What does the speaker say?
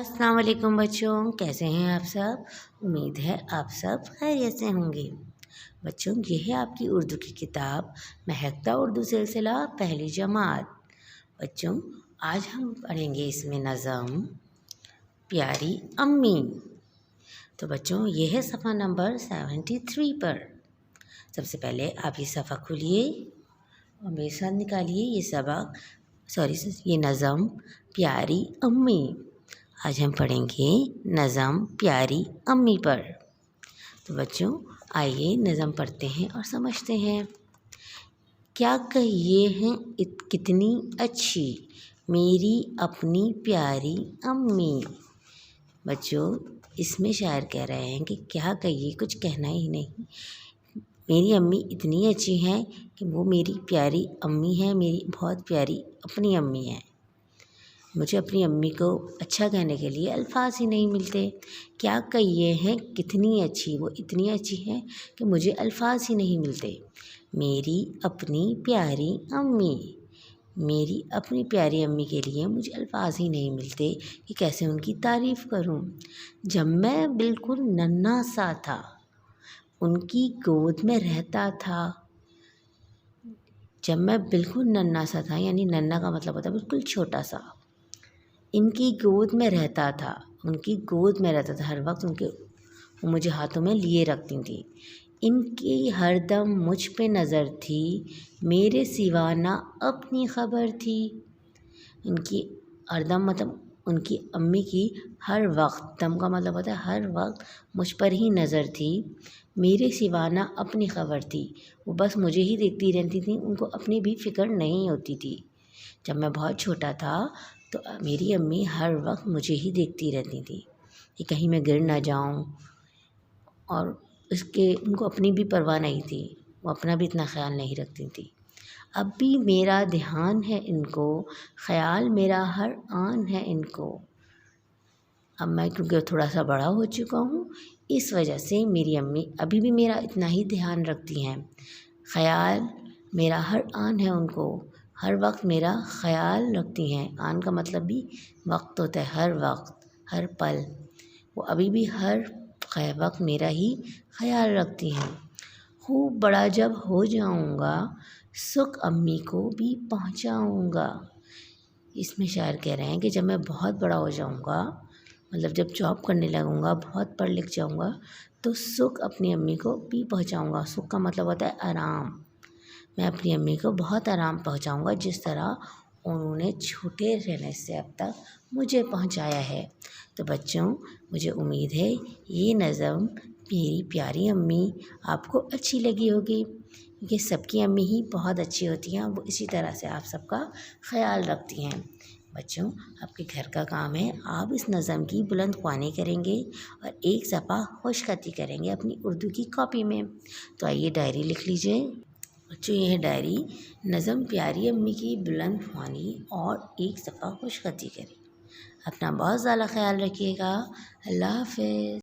अस्सलाम वालेकुम बच्चों, कैसे हैं आप सब। उम्मीद है आप सब खैरियत से होंगे। बच्चों, ये है आपकी उर्दू की किताब महकता उर्दू सिलसिला पहली जमात। बच्चों, आज हम पढ़ेंगे इसमें नज़म प्यारी अम्मी। तो बच्चों, ये है सफ़ा नंबर 73 पर। सबसे पहले आप ये सफ़ा खोलिए और मेरे साथ निकालिए ये नज़म प्यारी अम्मी। आज हम पढ़ेंगे नज़म प्यारी अम्मी पर। तो बच्चों, आइए नज़म पढ़ते हैं और समझते हैं। क्या कहिए हैं कितनी अच्छी मेरी अपनी प्यारी अम्मी। बच्चों, इसमें शायर कह रहे हैं कि क्या कहिए, कुछ कहना ही नहीं। मेरी अम्मी इतनी अच्छी हैं कि वो मेरी प्यारी अम्मी है, मेरी बहुत प्यारी अपनी अम्मी है। मुझे अपनी अम्मी को अच्छा कहने के लिए अल्फाज ही नहीं मिलते। क्या कहिए हैं कितनी अच्छी, वो इतनी अच्छी है कि मुझे अल्फाज ही नहीं मिलते। मेरी अपनी प्यारी अम्मी, मेरी अपनी प्यारी अम्मी के लिए मुझे अल्फाज ही नहीं मिलते कि कैसे उनकी तारीफ़ करूं। जब मैं बिल्कुल नन्हा सा था उनकी गोद में रहता था। जब मैं बिल्कुल नन्हा सा था, यानी नन्हा का मतलब होता है बिल्कुल छोटा सा। इनकी गोद में रहता था, उनकी गोद में रहता था हर वक्त। वो मुझे हाथों में लिए रखती थी। इनकी हरदम मुझ पे नज़र थी, मेरे सिवा ना अपनी खबर थी। इनकी हरदम मतलब उनकी अम्मी की हर वक्त, दम का मतलब होता है हर वक्त, मुझ पर ही नज़र थी, मेरे सिवा ना अपनी खबर थी। वो बस मुझे ही देखती रहती थी, उनको अपनी भी फ़िक्र नहीं होती थी। जब मैं बहुत छोटा था तो मेरी अम्मी हर वक्त मुझे ही देखती रहती थी कि कहीं मैं गिर ना जाऊं, और उनको अपनी भी परवाह नहीं थी, वो अपना भी इतना ख्याल नहीं रखती थी। अब भी मेरा ध्यान है इनको, ख्याल मेरा हर आन है इनको। अब मैं क्योंकि थोड़ा सा बड़ा हो चुका हूँ, इस वजह से मेरी अम्मी अभी भी मेरा इतना ही ध्यान रखती हैं। ख्याल मेरा हर आन है उनको, हर वक्त मेरा ख़याल रखती हैं। आन का मतलब भी वक्त होता है, हर वक्त, हर पल। वो अभी भी हर वक्त मेरा ही ख़याल रखती हैं। खूब बड़ा जब हो जाऊँगा सुख अम्मी को भी पहुँचाऊँगा। इसमें शायर कह रहे हैं कि जब मैं बहुत बड़ा हो जाऊँगा, मतलब जब जॉब करने लगूँगा, बहुत पढ़ लिख जाऊँगा, तो सुख अपनी अम्मी को भी पहुँचाऊँगा। सुख का मतलब होता है आराम। मैं अपनी अम्मी को बहुत आराम पहुंचाऊंगा, जिस तरह उन्होंने छोटे रहने से अब तक मुझे पहुंचाया है। तो बच्चों, मुझे उम्मीद है ये नज़म मेरी प्यारी अम्मी आपको अच्छी लगी होगी, क्योंकि सबकी अम्मी ही बहुत अच्छी होती हैं। वो इसी तरह से आप सबका ख़याल रखती हैं। बच्चों, आपके घर का काम है, आप इस नज़म की बुलंद ख्वानी करेंगे और एक सफ़ा खुशखती करेंगे अपनी उर्दू की कॉपी में। तो आइए डायरी लिख लीजिए। बच्चों, यह डायरी नज़म प्यारी अम्मी की बुलंद ख्वानी और एक सफ़ा खुशखती करें। अपना बहुत ज़्यादा ख्याल रखिएगा। अल्लाह हाफ़िज़।